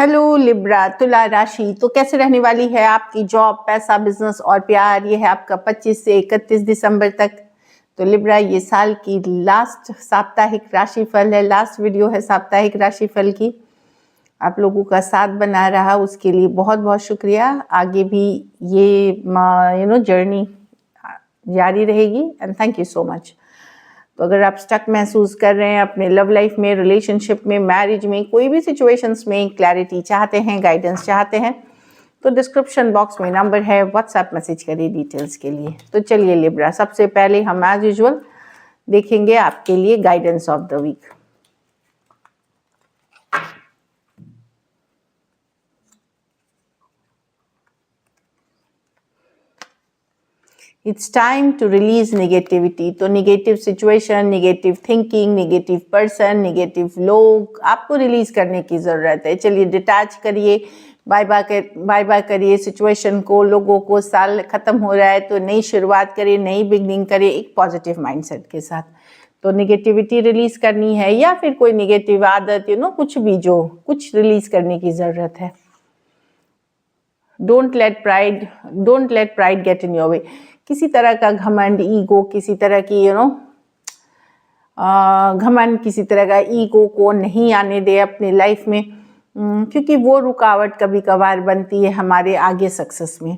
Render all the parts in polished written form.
Hello Libra, तुला राशि। तो कैसे रहने वाली है आपकी जॉब, पैसा, बिजनेस और प्यार? ये है आपका 25 से 31 दिसंबर तक। तो लिब्रा, ये साल की लास्ट साप्ताहिक राशिफल है, लास्ट वीडियो है साप्ताहिक राशिफल की। आप लोगों का साथ बना रहा, उसके लिए बहुत बहुत शुक्रिया। आगे भी ये जर्नी जारी रहेगी and thank you so much. तो अगर आप स्टक महसूस कर रहे हैं अपने लव लाइफ में, रिलेशनशिप में, मैरिज में, कोई भी सिचुएशंस में क्लैरिटी चाहते हैं, गाइडेंस चाहते हैं, तो डिस्क्रिप्शन बॉक्स में नंबर है, व्हाट्सएप मैसेज करिए डिटेल्स के लिए। तो चलिए लिब्रा, सबसे पहले हम एज यूजुअल देखेंगे आपके लिए guidance of the week. It's time to release negativity. तो negative situation, negative thinking, negative person, negative लोग आपको रिलीज करने की ज़रूरत है। चलिए डिटैच करिए, बाय बाय करिए सिचुएशन को, लोगों को। साल ख़त्म हो रहा है तो नई शुरुआत करिए, नई बिगनिंग करिए एक पॉजिटिव माइंडसेट के साथ। तो नेगेटिविटी रिलीज करनी है या फिर कोई नेगेटिव आदत, कुछ भी, जो कुछ रिलीज करने की ज़रूरत है। Don't let pride get in your way. किसी तरह का घमंड, ईगो, किसी तरह की घमंड, किसी तरह का ईगो को नहीं आने दे अपनी लाइफ में, क्योंकि वो रुकावट कभी कभार बनती है हमारे आगे सक्सेस में।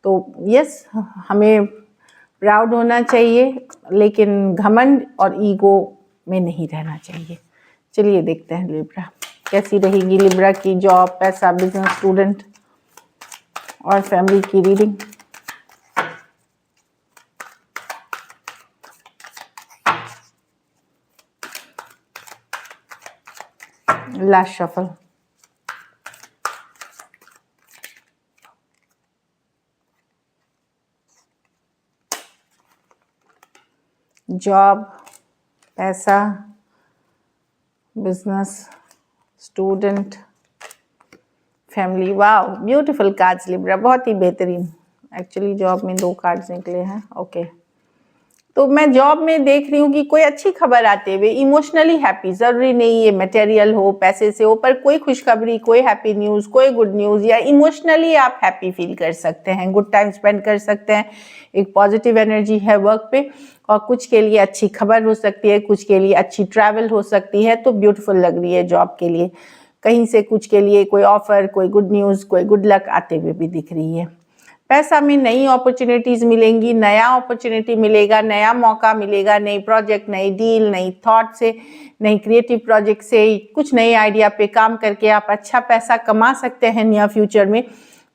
तो यस, हमें प्राउड होना चाहिए, लेकिन घमंड और ईगो में नहीं रहना चाहिए। चलिए देखते हैं लिब्रा, कैसी रहेगी लिब्रा की जॉब, पैसा, बिजनेस, स्टूडेंट और फैमिली की रीडिंग। Last shuffle. जॉब, पैसा, business, student, family. Wow, beautiful cards Libra, बहुत ही बेहतरीन। एक्चुअली जॉब में 2 कार्ड्स निकले हैं। ओके, तो मैं जॉब में देख रही हूँ कि कोई अच्छी खबर आते हुए, इमोशनली हैप्पी, ज़रूरी नहीं ये मटेरियल हो, पैसे से हो, पर कोई खुशखबरी, कोई हैप्पी न्यूज़, कोई गुड न्यूज़, या इमोशनली आप हैप्पी फील कर सकते हैं, गुड टाइम स्पेंड कर सकते हैं। एक पॉजिटिव एनर्जी है वर्क पे, और कुछ के लिए अच्छी खबर हो सकती है, कुछ के लिए अच्छी ट्रैवल हो सकती है। तो ब्यूटीफुल लग रही है जॉब के लिए। कहीं से कुछ के लिए कोई ऑफर, कोई गुड न्यूज़, कोई गुड लक आते हुए भी दिख रही है। पैसा में नई अपॉर्चुनिटीज़ मिलेंगी, नया अपॉर्चुनिटी मिलेगा, नया मौका मिलेगा, नई प्रोजेक्ट, नई डील, नई थॉट से, नई क्रिएटिव प्रोजेक्ट से, कुछ नए आइडिया पे काम करके आप अच्छा पैसा कमा सकते हैं नियर फ्यूचर में।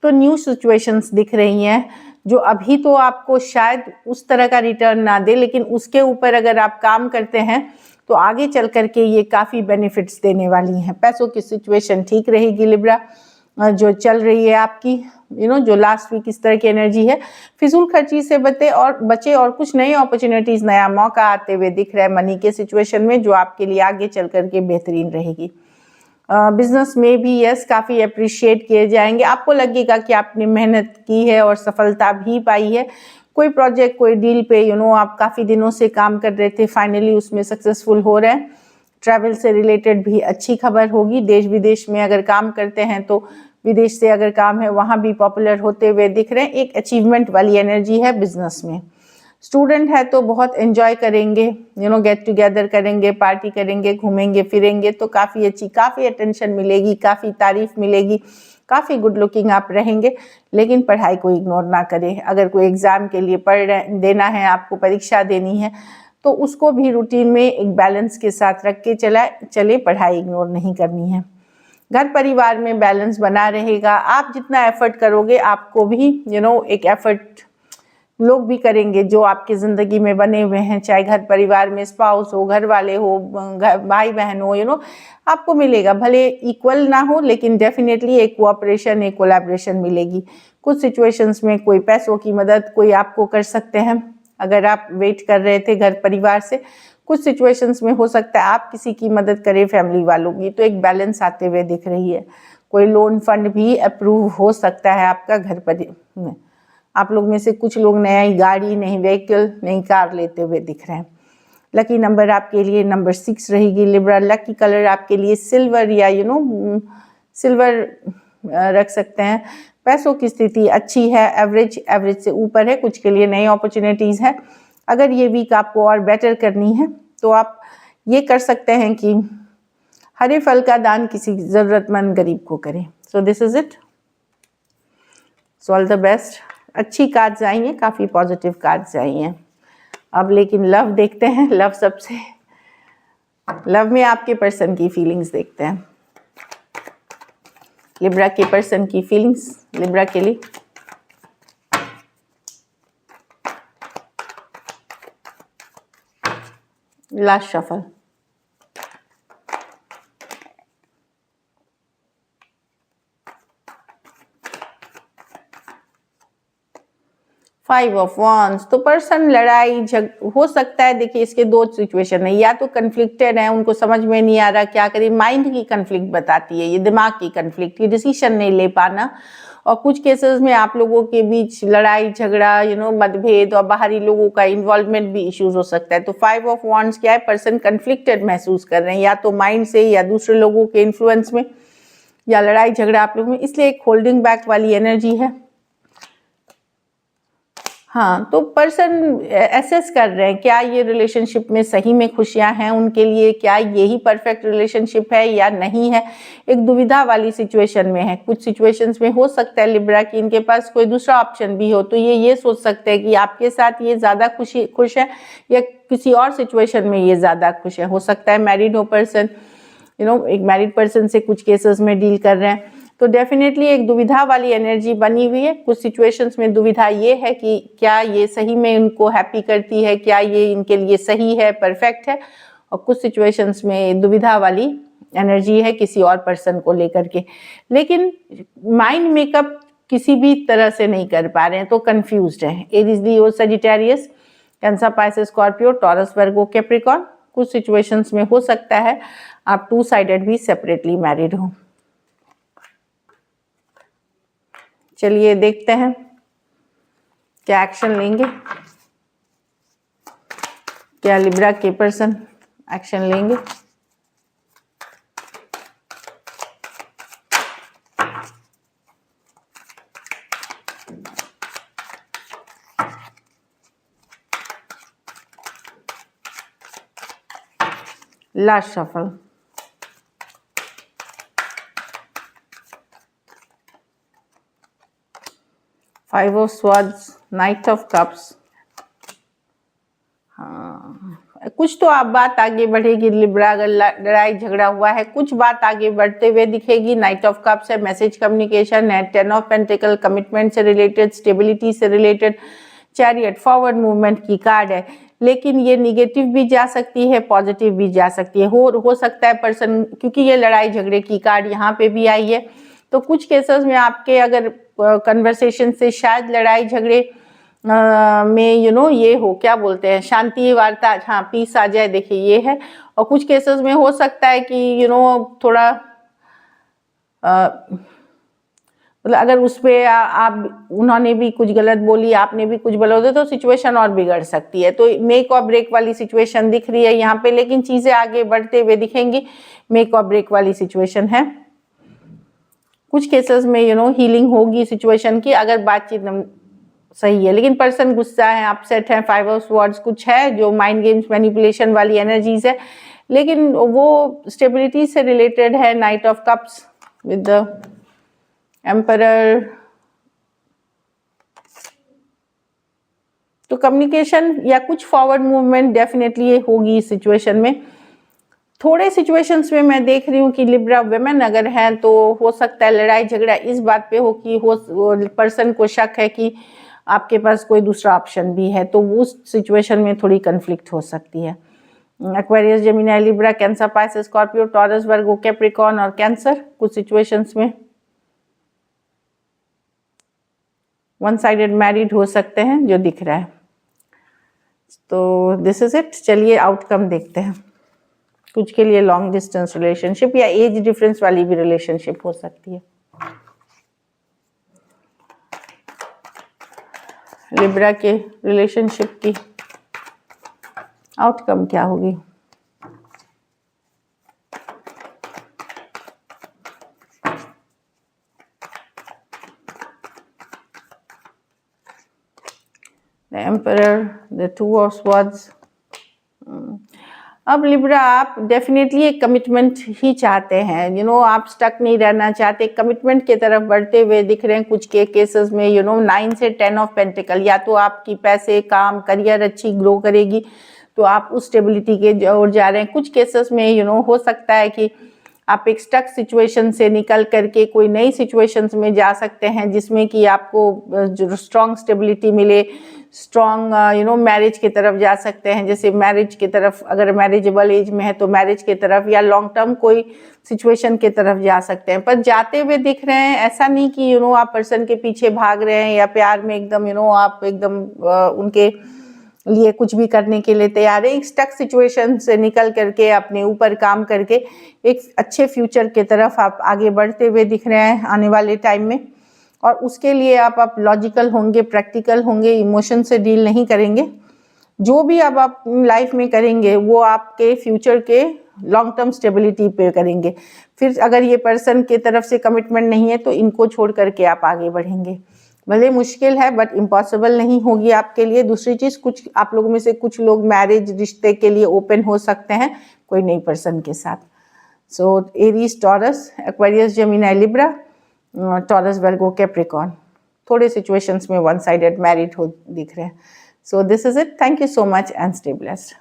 तो न्यू सिचुएशंस दिख रही हैं जो अभी तो आपको शायद उस तरह का रिटर्न ना दे, लेकिन उसके ऊपर अगर आप काम करते हैं तो आगे चल करके ये काफ़ी बेनिफिट्स देने वाली हैं। पैसों की सिचुएशन ठीक रहेगी लिब्रा, जो चल रही है आपकी, जो लास्ट वीक इस तरह की एनर्जी है। फिजूल खर्ची से बचे और कुछ नई अपॉर्चुनिटीज़, नया मौका आते हुए दिख रहा है मनी के सिचुएशन में, जो आपके लिए आगे चल करके बेहतरीन रहेगी। बिजनेस में भी यस, काफ़ी अप्रिशिएट किए जाएंगे। आपको लगेगा कि आपने मेहनत की है और सफलता भी पाई है। कोई प्रोजेक्ट, कोई डील पे आप काफ़ी दिनों से काम कर रहे थे, फाइनली उसमें सक्सेसफुल हो रहे हैं। ट्रैवल से रिलेटेड भी अच्छी खबर होगी। देश विदेश में अगर काम करते हैं तो विदेश से अगर काम है वहाँ भी पॉपुलर होते हुए दिख रहे हैं। एक अचीवमेंट वाली एनर्जी है बिजनेस में। स्टूडेंट है तो बहुत एंजॉय करेंगे, गेट टुगेदर करेंगे, पार्टी करेंगे, घूमेंगे फिरेंगे, तो काफ़ी अच्छी, काफ़ी अटेंशन मिलेगी, काफ़ी तारीफ मिलेगी, काफ़ी गुड लुकिंग आप रहेंगे। लेकिन पढ़ाई को इग्नोर ना करें। अगर कोई एग्ज़ाम के लिए देना है, आपको परीक्षा देनी है, तो उसको भी रूटीन में एक बैलेंस के साथ रख के चले, पढ़ाई इग्नोर नहीं करनी है। घर परिवार में बैलेंस बना रहेगा। आप जितना एफर्ट करोगे आपको भी एक एफर्ट लोग भी करेंगे जो आपकी ज़िंदगी में बने हुए हैं, चाहे घर परिवार में स्पाउस हो, घर वाले हो, भाई बहन हो, आपको मिलेगा। भले इक्वल ना हो, लेकिन डेफिनेटली एक कोऑपरेशन, एक कोलैबोरेशन मिलेगी। कुछ सिचुएशंस में कोई पैसों की मदद कोई आपको कर सकते हैं, अगर आप वेट कर रहे थे घर परिवार से। कुछ सिचुएशंस में हो सकता है आप किसी की मदद करें फैमिली वालों की। तो एक बैलेंस आते हुए दिख रही है। कोई लोन फंड भी अप्रूव हो सकता है आपका घर पर में। आप लोग में से कुछ लोग नई गाड़ी, नई व्हीकल, नई कार लेते हुए दिख रहे हैं। लकी नंबर आपके लिए नंबर 6 रहेगी लिब्रा। लकी कलर आपके लिए सिल्वर या सिल्वर रख सकते हैं। पैसों की स्थिति अच्छी है, एवरेज से ऊपर है, कुछ के लिए नई अपॉर्चुनिटीज़ है। अगर ये वीक आपको और बेटर करनी है तो आप ये कर सकते हैं कि हरे फल का दान किसी ज़रूरतमंद गरीब को करें। So this is it. So all the best. अच्छी कार्ड्स आई हैं, काफ़ी पॉजिटिव कार्ड्स आई हैं। अब लेकिन लव देखते हैं। लव में आपके पर्सन की फीलिंग्स देखते हैं। लिब्रा के पर्सन की फीलिंग्स लिब्रा के लिए। Last shuffle. Five of wands. तो पर्सन लड़ाई हो सकता है। देखिए इसके दो सिचुएशन है, या तो कन्फ्लिक्टेड है, उनको समझ में नहीं आ रहा क्या करें, माइंड की कन्फ्लिक्ट बताती है ये, दिमाग की कन्फ्लिक्ट, ये डिसीजन नहीं ले पाना। और कुछ केसेस में आप लोगों के बीच लड़ाई झगड़ा मतभेद और बाहरी लोगों का इन्वॉल्वमेंट भी इश्यूज हो सकता है। तो फाइव ऑफ वॉन्ड्स क्या है, पर्सन कन्फ्लिक्टेड महसूस कर रहे हैं, या तो माइंड से या दूसरे लोगों के इन्फ्लुएंस में, या लड़ाई झगड़ा आप लोगों में, इसलिए एक होल्डिंग बैक वाली एनर्जी है। हाँ, तो पर्सन एसेस कर रहे हैं क्या ये रिलेशनशिप में सही में खुशियां हैं उनके लिए, क्या यही परफेक्ट रिलेशनशिप है या नहीं है। एक दुविधा वाली सिचुएशन में है। कुछ सिचुएशंस में हो सकता है लिब्रा की इनके पास कोई दूसरा ऑप्शन भी हो, तो ये सोच सकते हैं कि आपके साथ ये ज़्यादा खुश है या किसी और सिचुएशन में ये ज़्यादा खुश है। हो सकता है मैरिड हो पर्सन, एक मैरिड पर्सन से कुछ केसेस में डील कर रहे हैं। तो डेफिनेटली एक दुविधा वाली एनर्जी बनी हुई है। कुछ सिचुएशंस में दुविधा ये है कि क्या ये सही में इनको हैप्पी करती है, क्या ये इनके लिए सही है, परफेक्ट है। और कुछ सिचुएशंस में दुविधा वाली एनर्जी है किसी और पर्सन को लेकर के, लेकिन माइंड मेकअप किसी भी तरह से नहीं कर पा रहे हैं, तो कंफ्यूज्ड है। Aries, Leo, Sagittarius, Cancer, Pisces, Scorpio, Taurus, Virgo, Capricorn. कुछ सिचुएशंस में हो सकता है आप टू साइडेड भी सेपरेटली मैरिड हो। चलिए देखते हैं क्या एक्शन लेंगे, क्या लिब्रा के पर्सन एक्शन लेंगे। Last shuffle. Five of swords, night of cups. हाँ, कुछ तो आप बात आगे बढ़ेगी लिब्रा। अगर लड़ाई झगड़ा हुआ है, कुछ बात आगे बढ़ते हुए दिखेगी। नाइट ऑफ कप्स है, मैसेज कम्युनिकेशन है। टेन ऑफ पेंटिकल, कमिटमेंट से रिलेटेड, स्टेबिलिटी से रिलेटेड। चैरियट, फॉरवर्ड मूवमेंट की कार्ड है, लेकिन ये निगेटिव भी जा सकती है, पॉजिटिव भी जा सकती है। हो सकता है पर्सन, क्योंकि ये लड़ाई झगड़े की कार्ड यहाँ पे भी आई है, तो कुछ केसेस में आपके अगर कन्वर्सेशन से शायद लड़ाई झगड़े में ये हो, क्या बोलते हैं, शांति वार्ता, हाँ, पीस आ जाए। देखिए ये है। और कुछ केसेस में हो सकता है कि थोड़ा मतलब अगर उस पर आप उन्होंने भी कुछ गलत बोली, आपने भी कुछ बोला होता, तो सिचुएशन और बिगड़ सकती है। तो मेक और ब्रेक वाली सिचुएशन दिख रही है यहाँ पे, लेकिन चीज़ें आगे बढ़ते हुए दिखेंगी। मेक और ब्रेक वाली सिचुएशन है। कुछ केसेस में हीलिंग होगी सिचुएशन की अगर बातचीत सही है, लेकिन पर्सन गुस्सा है, अपसेट है। फाइव ऑफ स्वॉर्ड्स कुछ है जो माइंड गेम्स, मैनिपुलेशन वाली एनर्जीज है, लेकिन वो स्टेबिलिटी से रिलेटेड है। Night of cups with the emperor. तो कम्युनिकेशन या कुछ फॉरवर्ड मूवमेंट डेफिनेटली होगी इस सिचुएशन में। थोड़े सिचुएशंस में मैं देख रही हूँ कि लिब्रा वुमेन अगर है तो हो सकता है लड़ाई झगड़ा इस बात पे हो कि पर्सन को शक है कि आपके पास कोई दूसरा ऑप्शन भी है, तो उस सिचुएशन में थोड़ी कन्फ्लिक्ट हो सकती है। Aquarius, Gemini, Libra, Cancer, Pisces, Scorpio, Taurus, Virgo, Capricorn और कैंसर। कुछ सिचुएशंस में वन साइडेड मैरिड हो सकते हैं जो दिख रहा है। तो दिस इज इट। चलिए आउटकम देखते हैं। कुछ के लिए लॉन्ग डिस्टेंस रिलेशनशिप या एज डिफरेंस वाली भी रिलेशनशिप हो सकती है। लिब्रा के रिलेशनशिप की आउटकम क्या होगी? The emperor, the two of swords. अब लिब्रा आप डेफिनेटली एक कमिटमेंट ही चाहते हैं, आप स्टक नहीं रहना चाहते, कमिटमेंट की तरफ बढ़ते हुए दिख रहे हैं कुछ के केसेस में। 9 से 10 ऑफ पेंटिकल, या तो आपकी पैसे, काम, करियर अच्छी ग्रो करेगी तो आप उस स्टेबिलिटी के ओर जा रहे हैं। कुछ केसेस में हो सकता है कि आप एक स्टक सिचुएशन से निकल करके कोई नई सिचुएशंस में जा सकते हैं जिसमें कि आपको जो स्ट्रॉन्ग स्टेबिलिटी मिले, स्ट्रॉन्ग मैरिज की तरफ जा सकते हैं। जैसे मैरिज की तरफ, अगर मैरिजेबल एज में है तो मैरिज की तरफ, या लॉन्ग टर्म कोई सिचुएशन की तरफ जा सकते हैं। पर जाते हुए दिख रहे हैं, ऐसा नहीं कि आप पर्सन के पीछे भाग रहे हैं या प्यार में एकदम आप एकदम उनके लिए कुछ भी करने के लिए तैयार है। एक स्टक सिचुएशन से निकल करके अपने ऊपर काम करके एक अच्छे फ्यूचर की तरफ आप आगे बढ़ते हुए दिख रहे हैं आने वाले टाइम में। और उसके लिए आप लॉजिकल होंगे, प्रैक्टिकल होंगे, इमोशन से डील नहीं करेंगे। जो भी अब आप लाइफ में करेंगे वो आपके फ्यूचर के लॉन्ग टर्म स्टेबिलिटी पे करेंगे। फिर अगर ये पर्सन की तरफ से कमिटमेंट नहीं है तो इनको छोड़ करके आप आगे बढ़ेंगे। भले मुश्किल है बट इम्पॉसिबल नहीं होगी आपके लिए। दूसरी चीज़, कुछ आप लोगों में से कुछ लोग मैरिज रिश्ते के लिए ओपन हो सकते हैं कोई नई पर्सन के साथ। So Aries, Taurus, Aquarius, Gemini, Libra, Taurus, Virgo, Capricorn, थोड़े सिचुएशंस में वन साइडेड मैरिड हो दिख रहे हैं। So this is it. Thank you so much and stay blessed.